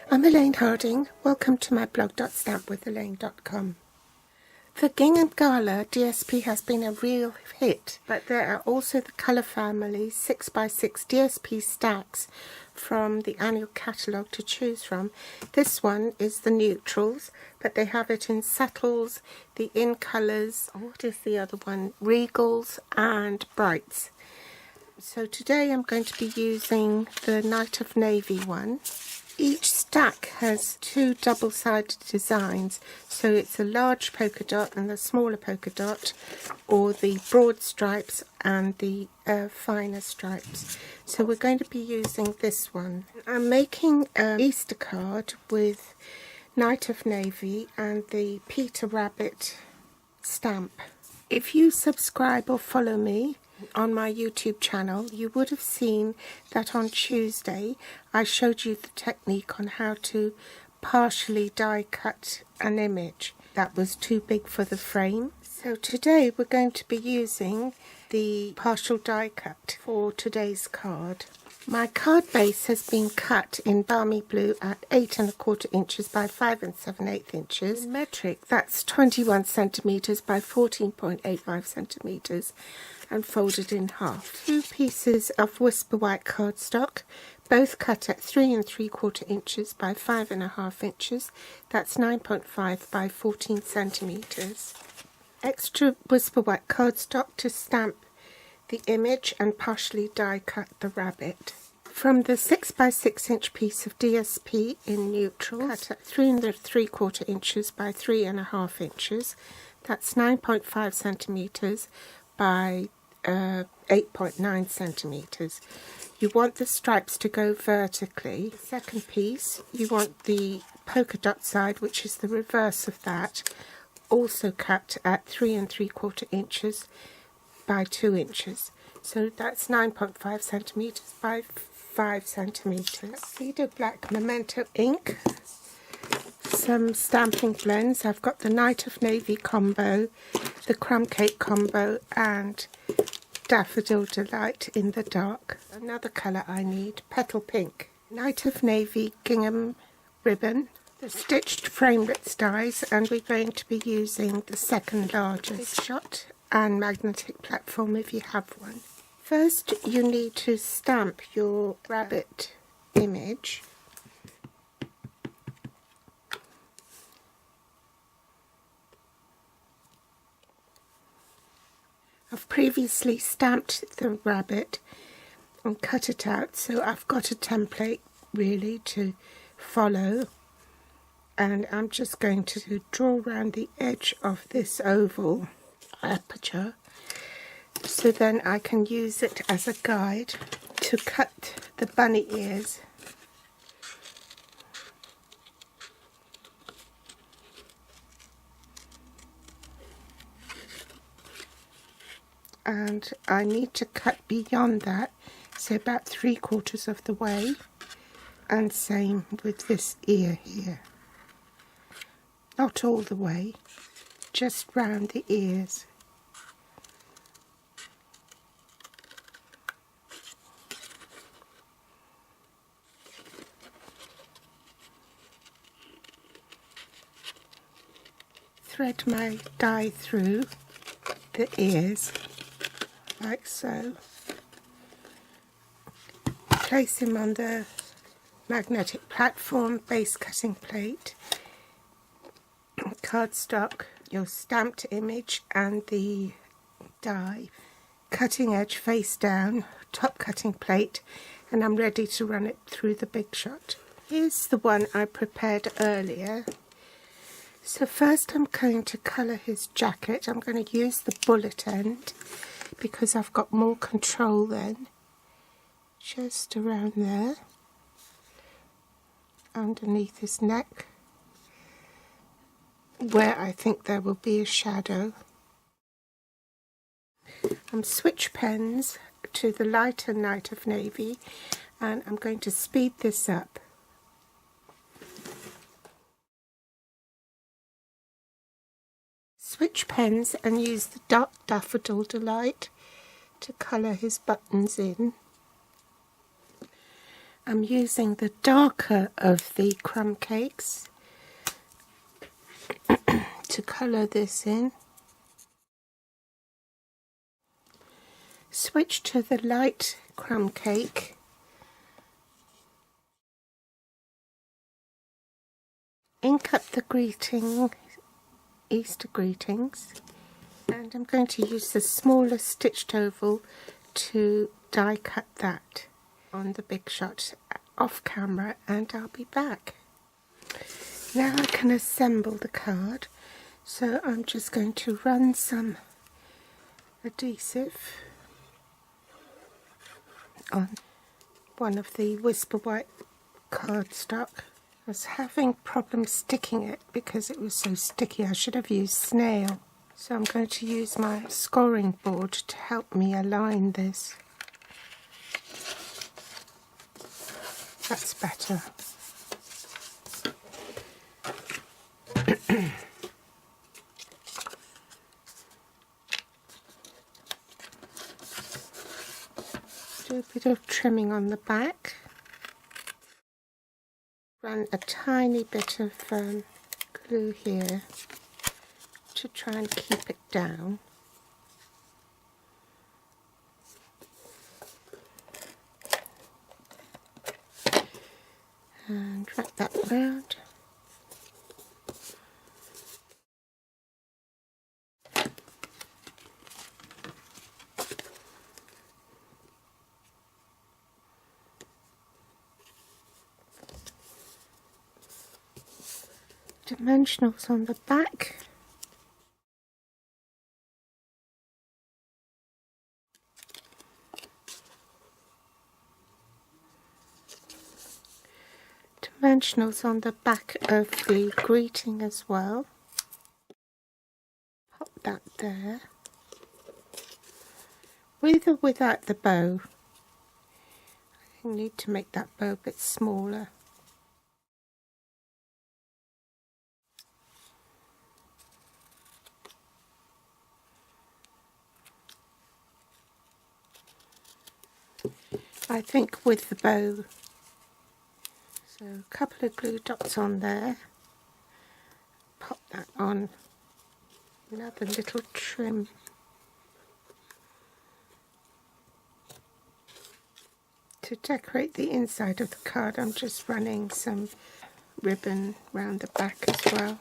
I'm Elaine Harding. Welcome to my blog.stampwithelaine.com. The Gingham Gala DSP has been a real hit, but there are also the Colour Family 6x6 DSP stacks from the annual catalogue to choose from. This one is the neutrals, but they have it in subtles, the in colours, what is the other one? Regals and brights. So today I'm going to be using the Night of Navy one. Each stack has two double-sided designs, so it's a large polka dot and a smaller polka dot, or the broad stripes and the finer stripes. So we're going to be using this one. I'm making an Easter card with Night of Navy and the Peter Rabbit stamp. If you subscribe or follow me on my YouTube channel, you would have seen that on Tuesday I showed you the technique on how to partially die cut an image that was too big for the frame. So today we're going to be using the partial die cut for today's card. My card base has been cut in balmy blue at 8 1/4 inches by 5 7/8 inches. In metric, that's 21 centimeters by 14.85 centimeters, and folded in half. 2 pieces of Whisper White cardstock, both cut at 3 3/4 inches by 5 1/2 inches. That's 9.5 by 14 centimeters. Extra Whisper White cardstock to stamp the image and partially die cut the rabbit. From the 6x6 inch piece of DSP in neutral, cut at 3 3/4 inches by 3 1/2 inches. That's 9.5 centimeters by 8.9 centimeters. You want the stripes to go vertically. The second piece, you want the polka dot side, which is the reverse of that, also cut at 3 3/4 inches by 2 inches. So that's 9.5 centimeters by 5 centimeters. Cedar Black Memento ink, some stamping blends. I've got the Night of Navy combo, the Crumb Cake combo, and Daffodil Delight in the dark. Another colour I need, Petal Pink. Night of Navy gingham ribbon, the stitched framelits dies, and we're going to be using the second largest shot and magnetic platform if you have one. First you need to stamp your rabbit image. I've previously stamped the rabbit and cut it out, so I've got a template really to follow, and I'm just going to draw around the edge of this oval aperture, so then I can use it as a guide to cut the bunny ears. And I need to cut beyond that, so about 3/4 of the way, and same with this ear here. Not all the way, just round the ears. Thread my die through the ears like so. Place him on the magnetic platform, base cutting plate, cardstock, your stamped image and the die, cutting edge face down, top cutting plate, and I'm ready to run it through the big shot. Here's the one I prepared earlier. So first I'm going to colour his jacket. I'm going to use the bullet end because I've got more control then. Just around there, underneath his neck, where I think there will be a shadow. Switch pens to the lighter Night of Navy, and I'm going to speed this up. Switch pens and use the dark Daffodil Delight to colour his buttons in. I'm using the darker of the crumb cakes to colour this in. Switch to the light crumb cake. Ink up the Easter greetings, and I'm going to use the smaller stitched oval to die cut that on the big shot off camera, and I'll be back. Now I can assemble the card, so I'm just going to run some adhesive on one of the Whisper White cardstock. I was having problems sticking it because it was so sticky. I should have used snail. So I'm going to use my scoring board to help me align this. That's better. Do a bit of trimming on the back. Run a tiny bit of glue here to try and keep it down. And wrap that round. Dimensionals on the back. Dimensionals on the back of the greeting as well. Pop that there. With or without the bow. I need to make that bow a bit smaller. I think with the bow. So a couple of glue dots on there. Pop that on. Another little trim. To decorate the inside of the card, I'm just running some ribbon round the back as well.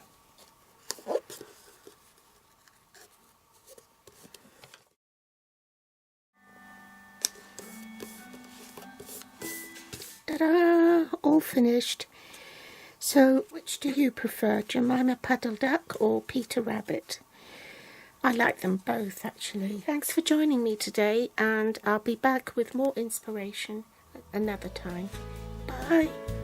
Ta-da! All finished. So, which do you prefer, Jemima Puddle Duck or Peter Rabbit? I like them both, actually. Thanks for joining me today, and I'll be back with more inspiration another time. Bye!